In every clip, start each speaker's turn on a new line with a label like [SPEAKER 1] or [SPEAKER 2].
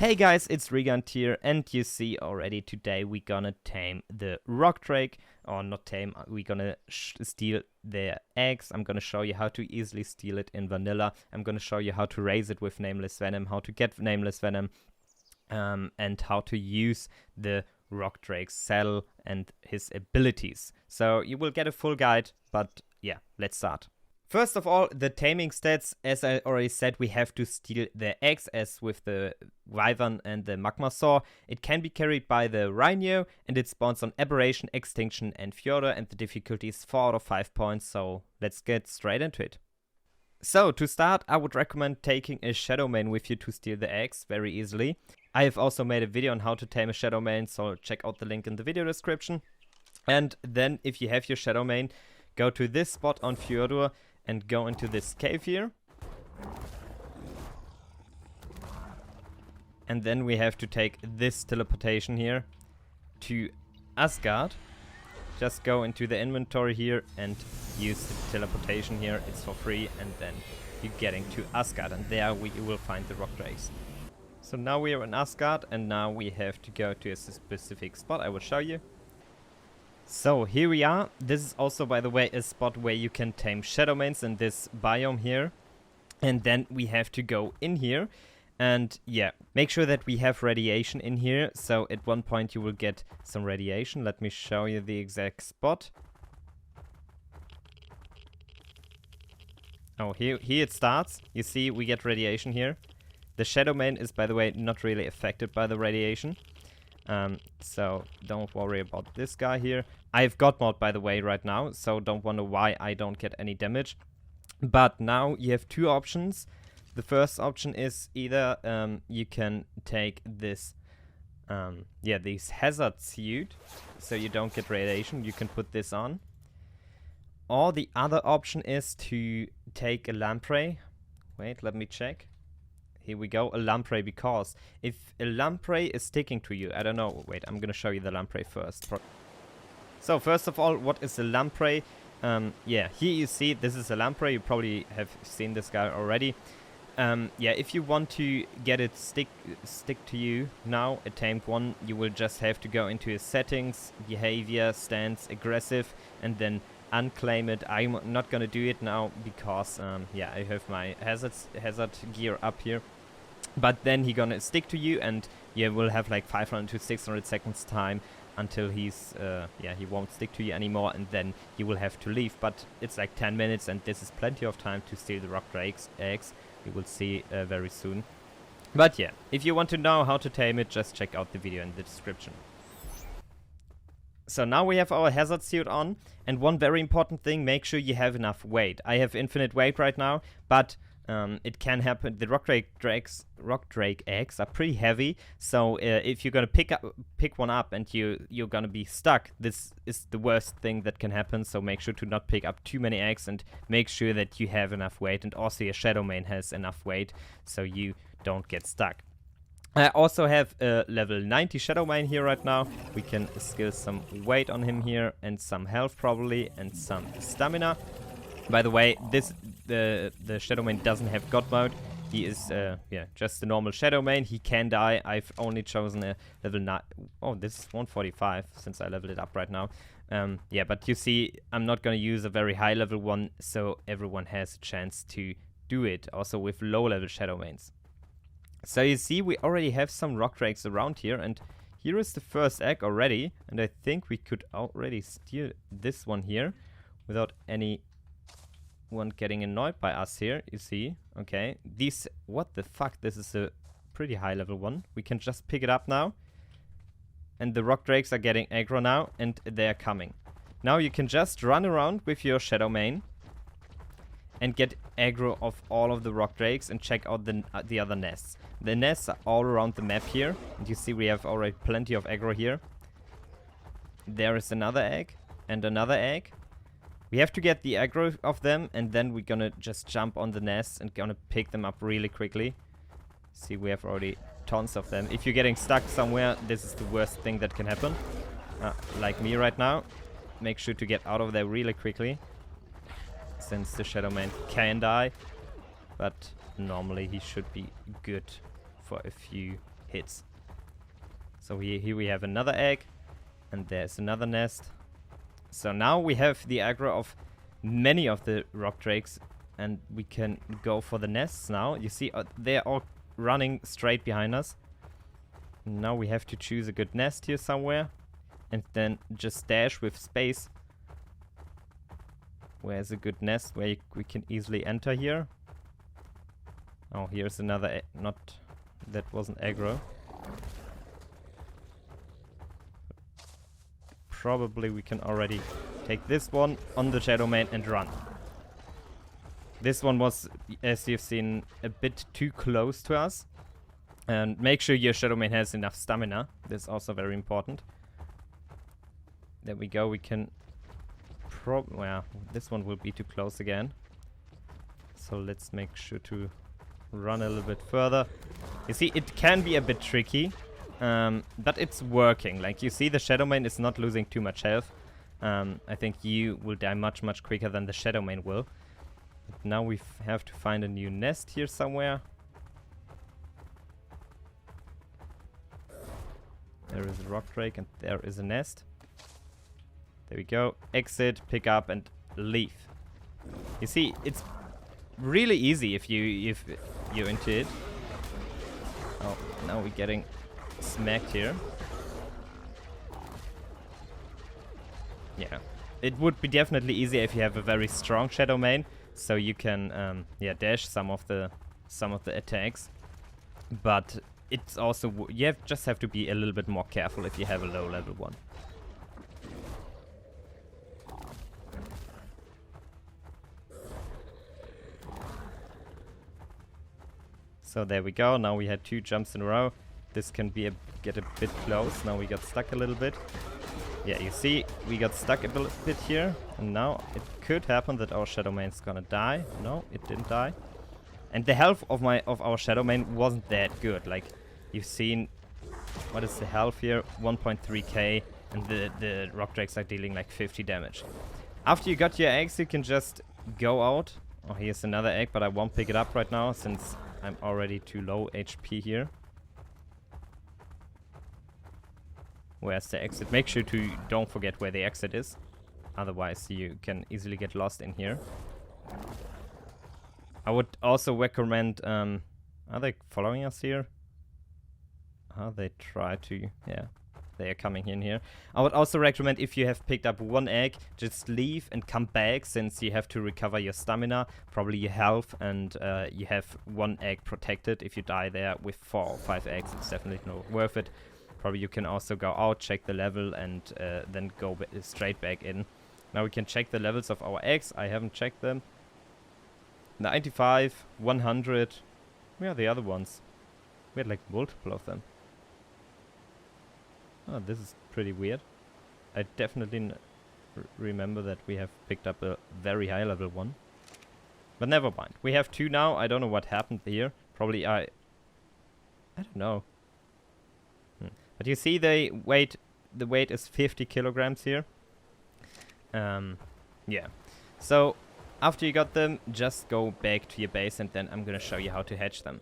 [SPEAKER 1] Hey guys, it's Regund here, and you see already today we're gonna tame the rock drake, or not tame, we're gonna steal their eggs. I'm gonna show you how to easily steal it in vanilla. I'm gonna show you how to raise it with Nameless Venom, how to get Nameless Venom, and how to use the rock drake's cell and his abilities. So you will get a full guide, but yeah, let's start. First of all, the taming stats, as I already said, we have to steal the eggs, as with the Wyvern and the Magma Saw. It can be carried by the Rhino, and it spawns on Aberration, Extinction, and Fjordur, and the difficulty is 4 out of 5 points, so let's get straight into it. So, to start, I would recommend taking a Shadow Mane with you to steal the eggs very easily. I have also made a video on how to tame a Shadow Mane, so check out the link in the video description. And then, if you have your Shadow Mane, go to this spot on Fjordur, and go into this cave here. And then we have to take this teleportation here to Asgard. Just go into the inventory here and use the teleportation here. It's for free, and then you're getting to Asgard, and there you will find the rock drakes. So now we are in Asgard, and now we have to go to a specific spot. I will show you. So here we are. This is also, by the way, a spot where you can tame Shadow Manes in this biome here. And then we have to go in here. And yeah, make sure that we have radiation in here. So at one point you will get some radiation. Let me show you the exact spot. Oh, here it starts. You see, we get radiation here. The Shadow Mane is, by the way, not really affected by the radiation. So don't worry about this guy here. I've got mod, by the way, right now, so don't wonder why I don't get any damage. But now you have two options. The first option is either you can take this this hazard suit, so you don't get radiation. You can put this on. Or the other option is to take a lamprey. Wait, let me check. Here we go, a lamprey, because if a lamprey is sticking to you, I don't know, wait, I'm gonna show you the lamprey first. So first of all, what is a lamprey? Yeah, here you see, this is a lamprey. You probably have seen this guy already. Yeah, if you want to get it stick to you now, a tamed one, you will just have to go into his settings, behavior, stance, aggressive, and then unclaim it. I'm not gonna do it now because yeah, I have my hazard gear up here. But then he gonna stick to you, and you will have like 500 to 600 seconds time until he's yeah, he won't stick to you anymore, and then you will have to leave. But it's like 10 minutes, and this is plenty of time to steal the rock drake's eggs. You will see very soon. But yeah, if you want to know how to tame it, just check out the video in the description. So now we have our hazard suit on, and one very important thing, make sure you have enough weight. I have infinite weight right now, but it can happen. The rock drake eggs are pretty heavy, so if you're gonna pick one up and you're gonna be stuck, this is the worst thing that can happen. So make sure to not pick up too many eggs, and make sure that you have enough weight, and also your Shadow Mane has enough weight, so you don't get stuck. I also have a level 90 Shadow Mane here right now. We can skill some weight on him here, and some health probably, and some stamina. By the way, the Shadow Mane doesn't have God mode. He is yeah, just a normal Shadow Mane. He can die. I've only chosen a level 9. Oh, this is 145 since I leveled it up right now. Yeah, but you see, I'm not gonna use a very high level one, so everyone has a chance to do it. Also with low level Shadow Manes. So you see, we already have some rock drakes around here, and here is the first egg already, and I think we could already steal this one here without anyone getting annoyed by us here. You see, okay, what the fuck, this is a pretty high level one. We can just pick it up now, and the rock drakes are getting aggro now, and they're coming. Now you can just run around with your Shadow Mane and get aggro of all of the rock drakes, and check out the other nests. The nests are all around the map here, and you see we have already plenty of aggro here. There is another egg, and another egg. We have to get the aggro of them, and then we're gonna just jump on the nests and gonna pick them up really quickly. See, we have already tons of them. If you're getting stuck somewhere, this is the worst thing that can happen. Like me right now. Make sure to get out of there really quickly, since the Shadow Mane can die, but normally he should be good for a few hits. So here we have another egg, and there's another nest. So now we have the aggro of many of the rock drakes, and we can go for the nests now. You see, they're all running straight behind us. Now we have to choose a good nest here somewhere, and then just dash with space. Where's a good nest where we can easily enter here? Oh, here's another not... That wasn't aggro. Probably we can already take this one on the Shadow Mane and run. This one was, as you've seen, a bit too close to us. And make sure your Shadow Mane has enough stamina. That's also very important. There we go. We can... Well, this one will be too close again. So let's make sure to run a little bit further. You see, it can be a bit tricky. But it's working. Like, you see, the Shadow Mane is not losing too much health. I think you will die much, much quicker than the Shadow Mane will. But now we have to find a new nest here somewhere. There is a rock drake and there is a nest. There we go. Exit, pick up, and leave. You see, it's really easy if you're into it. Oh, now we're getting smacked here. Yeah, it would be definitely easier if you have a very strong Shadow Mane, so you can dash some of the attacks. But it's also you just have to be a little bit more careful if you have a low level one. So there we go. Now we had 2 jumps in a row. This can be get a bit close. Now we got stuck a little bit. Yeah, you see, we got stuck a little bit here. And now it could happen that our Shadow Mane's gonna die. No, it didn't die. And the health of our Shadow Mane wasn't that good. Like, you've seen, what is the health here? 1.3k, and the rock drakes are dealing like 50 damage. After you got your eggs, you can just go out. Oh, here's another egg, but I won't pick it up right now since I'm already too low HP here. Where's the exit? Make sure to don't forget where the exit is. Otherwise you can easily get lost in here. I would also recommend... are they following us here? They try to... Yeah, they are coming in here. I would also recommend, if you have picked up 1 egg, just leave and come back, since you have to recover your stamina, probably your health, and you have 1 egg protected. If you die there with 4 or 5 eggs, it's definitely not worth it. Probably you can also go out, check the level, and then go straight back in. Now we can check the levels of our eggs. I haven't checked them. 95, 100. Where are the other ones? We had like multiple of them. Oh, this is pretty weird. I definitely remember that we have picked up a very high level one. But never mind. We have 2 now. I don't know what happened here. Probably I don't know. But you see the weight is 50 kilograms here. Yeah. So after you got them, just go back to your base, and then I'm gonna show you how to hatch them.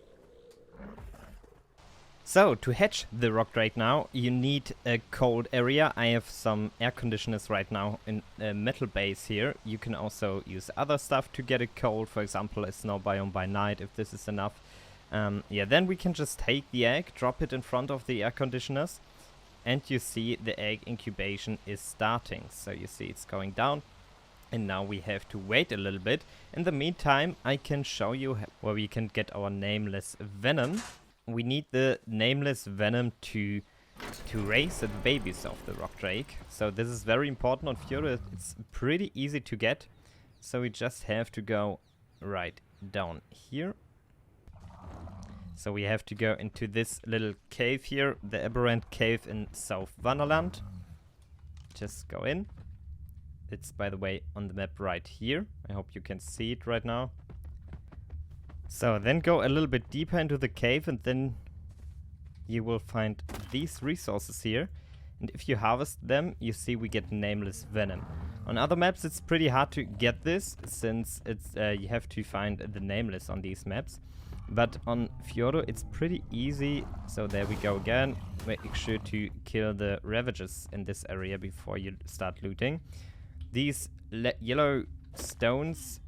[SPEAKER 1] So, to hatch the rock drake now, you need a cold area. I have some air conditioners right now in a metal base here. You can also use other stuff to get it cold, for example a snow biome by night, if this is enough. Yeah, then we can just take the egg, drop it in front of the air conditioners, and you see the egg incubation is starting. So you see it's going down, and now we have to wait a little bit. In the meantime, I can show you where we can get our Nameless Venom. We need the Nameless Venom to raise the babies of the rock drake. So this is very important on Fury. It's pretty easy to get. So we just have to go right down here. So we have to go into this little cave here, the Aberrant Cave in South Vanderland. Just go in. It's, by the way, on the map right here. I hope you can see it right now. So then go a little bit deeper into the cave, and then you will find these resources here. And if you harvest them, you see we get Nameless Venom. On other maps it's pretty hard to get this, since it's you have to find the Nameless on these maps. But on Fjordo it's pretty easy. So there we go again. Make sure to kill the Ravages in this area before you start looting. These yellow stones,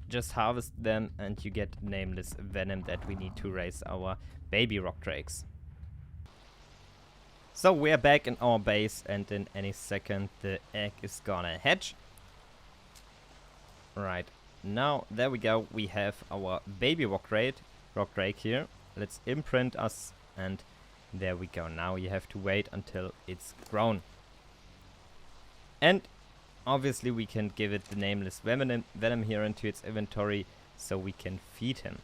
[SPEAKER 1] just harvest them and you get Nameless Venom that we need to raise our baby rock drakes. So we're back in our base, and in any second the egg is gonna hatch. Right, now there we go, we have our baby rock drake here. Let's imprint us, and there we go. Now you have to wait until it's grown. And obviously we can give it the Nameless Venom here into its inventory so we can feed him.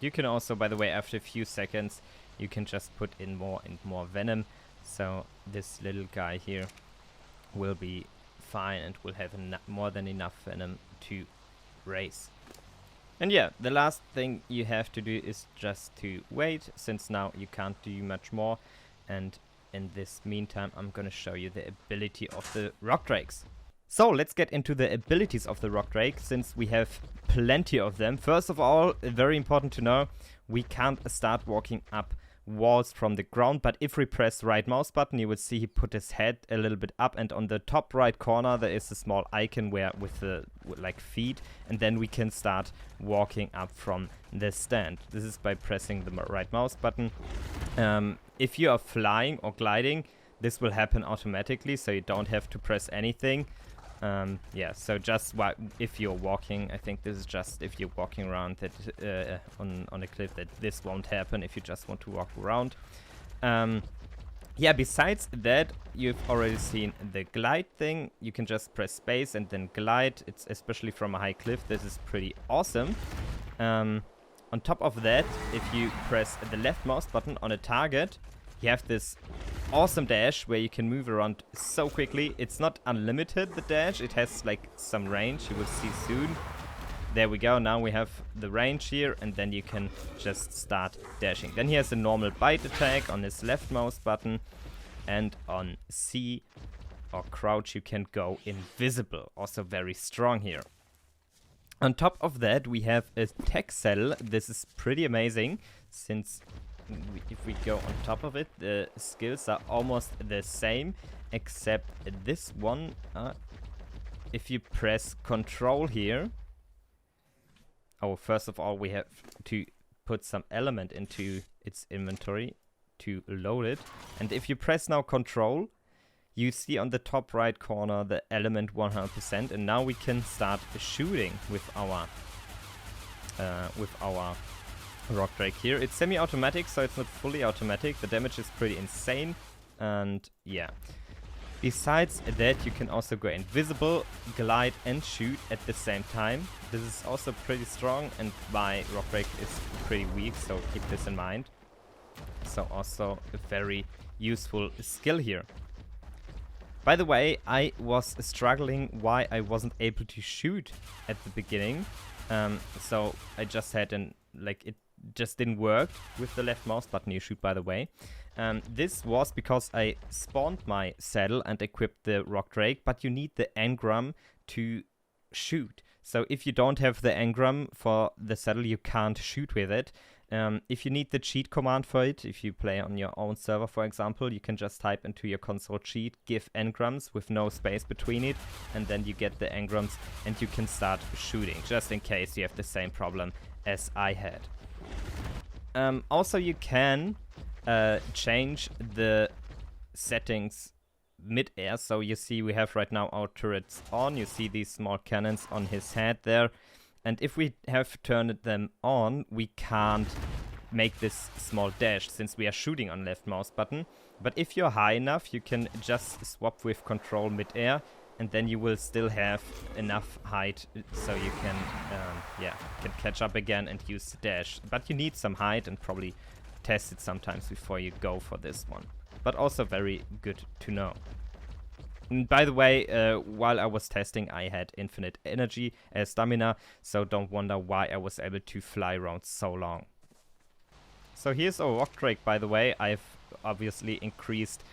[SPEAKER 1] You can also, by the way, after a few seconds, you can just put in more and more venom. So this little guy here will be fine and will have more than enough venom to raise. And yeah, the last thing you have to do is just to wait, since now you can't do much more. And in this meantime, I'm gonna show you the ability of the rock drakes. So let's get into the abilities of the rock drake, since we have plenty of them. First of all, very important to know, we can't start walking up walls from the ground, but if we press right mouse button, you will see he put his head a little bit up, and on the top right corner there is a small icon where with the like feet, and then we can start walking up from the stand. This is by pressing the right mouse button. If you are flying or gliding, this will happen automatically, so you don't have to press anything. Yeah, so just if you're walking, I think this is just if you're walking around that on a cliff, that this won't happen if you just want to walk around. Yeah, besides that, you've already seen the glide thing. You can just press space and then glide. It's especially from a high cliff. This is pretty awesome. On top of that, if you press the left mouse button on a target, you have this awesome dash where you can move around so quickly. It's not unlimited, the dash. It has like some range, you will see soon. There we go, now we have the range here, and then you can just start dashing. Then he has a normal bite attack on his left mouse button, and on C or crouch you can go invisible. Also very strong here. On top of that, we have a tech saddle. This is pretty amazing, since if we go on top of it, the skills are almost the same, except this one, if you press control here, first of all we have to put some element into its inventory to load it, and if you press now control, you see on the top right corner the element 100%, and now we can start shooting with our rock drake here. It's semi-automatic, so it's not fully automatic. The damage is pretty insane, and yeah. Besides that, you can also go invisible, glide and shoot at the same time. This is also pretty strong, and my rock drake is pretty weak, so keep this in mind. So also a very useful skill here. By the way, I was struggling why I wasn't able to shoot at the beginning. So I just had it just didn't work with the left mouse button you shoot, by the way. This was because I spawned my saddle and equipped the rock drake, but you need the engram to shoot. So if you don't have the engram for the saddle, you can't shoot with it. If you need the cheat command for it, if you play on your own server, for example, you can just type into your console cheat, give engrams with no space between it, and then you get the engrams and you can start shooting, just in case you have the same problem as I had. Also, you can change the settings mid-air. So you see we have right now our turrets on. You see these small cannons on his head there. And if we have turned them on, we can't make this small dash since we are shooting on left mouse button. But if you're high enough, you can just swap with control mid-air, and then you will still have enough height so you can can catch up again and use the dash. But you need some height and probably test it sometimes before you go for this one. But also very good to know. And by the way, while I was testing, I had infinite energy as stamina, so don't wonder why I was able to fly around so long. So here's our rock drake, by the way. I've obviously increased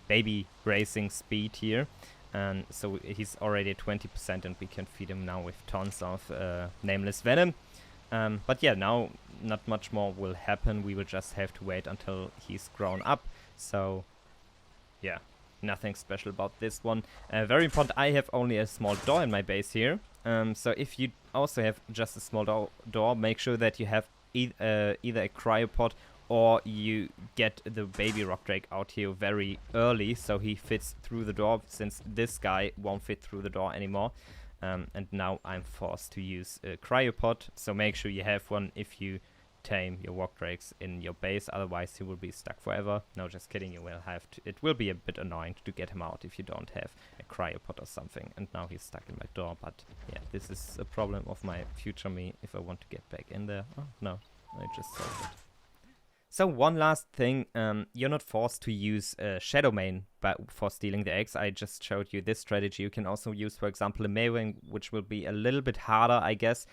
[SPEAKER 1] baby racing speed here. And so he's already at 20%, and we can feed him now with tons of Nameless Venom. But yeah, now not much more will happen. We will just have to wait until he's grown up. So yeah, nothing special about this one. Very important, I have only a small door in my base here. So if you also have just a small door, make sure that you have either a cryopod or you get the baby rock drake out here very early so he fits through the door, since this guy won't fit through the door anymore. And now I'm forced to use a cryopod, so make sure you have one if you tame your rock drakes in your base, otherwise he will be stuck forever. No, just kidding, you will have to. It will be a bit annoying to get him out if you don't have a cryopod or something. And now he's stuck in my door, but yeah, this is a problem of my future me if I want to get back in there. Oh, no, I just solved it. So one last thing, you're not forced to use Shadow Main for stealing the eggs. I just showed you this strategy. You can also use, for example, a Maywing, which will be a little bit harder, I guess,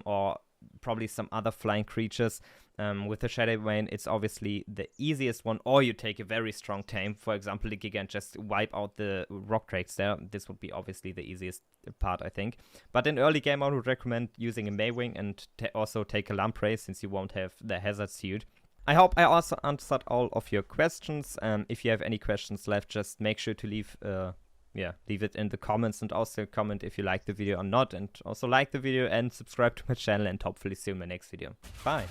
[SPEAKER 1] or probably some other flying creatures. With the Shadow Main, it's obviously the easiest one, or you take a very strong tame, for example, the Giga, and just wipe out the rock drakes there. This would be obviously the easiest part, I think. But in early game, I would recommend using a Maywing and also take a Lamprey, since you won't have the hazard suit. I hope I also answered all of your questions. If you have any questions left, just make sure to leave it in the comments, and also comment if you like the video or not, and also like the video and subscribe to my channel, and hopefully see you in my next video. Bye!